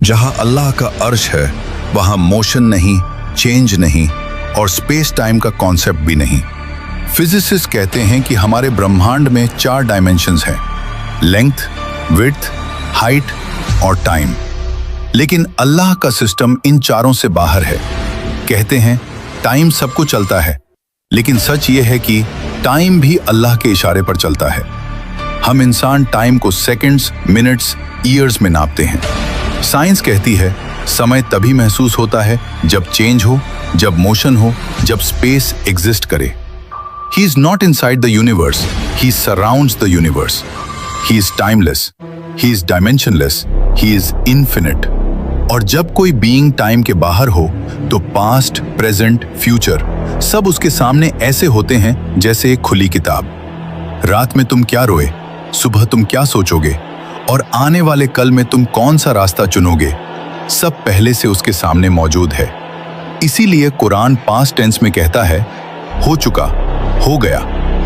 जहां अल्लाह का अर्श है वहां मोशन नहीं, चेंज नहीं और स्पेस टाइम का कॉन्सेप्ट भी नहीं। फिजिसिस्ट कहते हैं कि हमारे ब्रह्मांड में 4 डायमेंशंस हैं, लेंथ, विड्थ, हाइट और टाइम। लेकिन अल्लाह का सिस्टम इन चारों से बाहर है। कहते हैं टाइम सबको चलता है, लेकिन सच ये है कि टाइम भी अल्लाह के इशारे पर चलता है। हम इंसान टाइम को सेकंड्स, मिनट्स, ईयर्स में नापते हैं। साइंस कहती है समय तभी महसूस होता है जब चेंज हो, जब मोशन हो, जब स्पेस एग्जिस्ट करे। He is not inside the universe, he surrounds the universe. He is timeless, he is dimensionless, he is infinite. और जब कोई बीइंग टाइम के बाहर हो तो पास्ट, प्रेजेंट, फ्यूचर सब उसके सामने ऐसे होते हैं जैसे एक खुली किताब। रात में तुम क्या रोए, सुबह तुम क्या सोचोगे और आने वाले कल में तुम कौन सा रास्ता चुनोगे, सब पहले से उसके सामने मौजूद है। इसीलिए कुरान पास्ट टेंस में कहता है हो चुका, हो गया,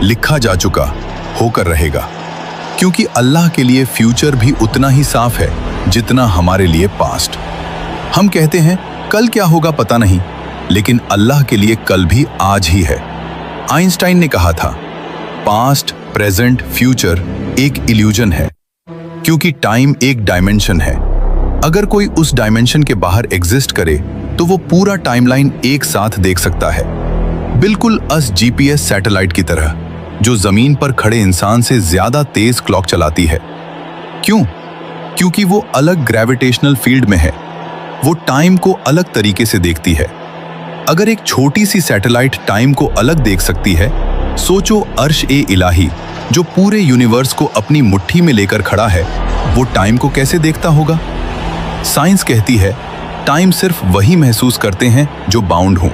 लिखा जा चुका, होकर रहेगा। क्योंकि अल्लाह के लिए फ्यूचर भी उतना ही साफ है जितना हमारे लिए पास्ट। हम कहते हैं कल क्या होगा पता नहीं, लेकिन अल्लाह के लिए कल भी आज ही है। आइंस्टाइन ने कहा था पास्ट, प्रेजेंट, फ्यूचर एक इल्यूजन है, क्योंकि टाइम एक डायमेंशन है। अगर कोई उस डायमेंशन के बाहर एग्जिस्ट करे तो वो पूरा टाइमलाइन एक साथ देख सकता है, बिल्कुल जीपीएस सैटेलाइट की तरह, जो जमीन पर खड़े इंसान से ज्यादा तेज क्लॉक चलाती है। क्यों? क्योंकि वो अलग ग्रेविटेशनल फील्ड में है, वो टाइम को अलग तरीके से देखती है। अगर एक छोटी सी सैटेलाइट टाइम को अलग देख सकती है, सोचो अर्श-ए-इलाही जो पूरे यूनिवर्स को अपनी मुट्ठी में लेकर खड़ा है, वो टाइम को कैसे देखता होगा? साइंस कहती है टाइम सिर्फ वही महसूस करते हैं जो बाउंड हों,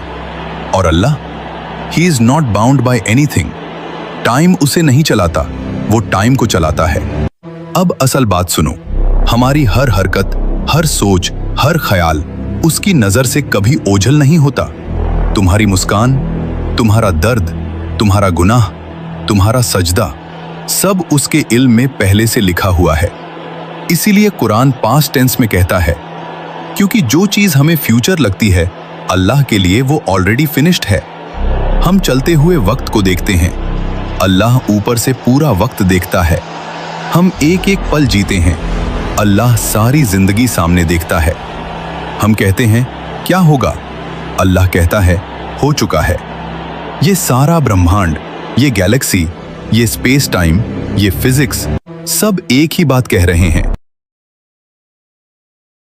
और अल्लाह He is not bound by anything. Time उसे नहीं चलाता, वो टाइम को चलाता है। अब असल बात सुनो, हमारी हर हरकत, हर सोच, हर ख्याल उसकी नजर से कभी ओझल नहीं होता। तुम्हारी मुस्कान, तुम्हारा दर्द, तुम्हारा गुनाह, तुम्हारा सजदा, सब उसके इल्म में पहले से लिखा हुआ है। इसीलिए कुरान पास्ट टेंस में कहता है, क्योंकि जो चीज हमें फ्यूचर लगती है, अल्लाह के लिए वो ऑलरेडी फिनिश्ड है। हम चलते हुए वक्त को देखते हैं, अल्लाह ऊपर से पूरा वक्त देखता है। हम एक एक पल जीते हैं, अल्लाह सारी जिंदगी सामने देखता है। हम कहते हैं क्या होगा, अल्लाह कहता है हो चुका है। ये सारा ब्रह्मांड, ये गैलेक्सी, ये स्पेस टाइम, ये फिजिक्स सब एक ही बात कह रहे हैं।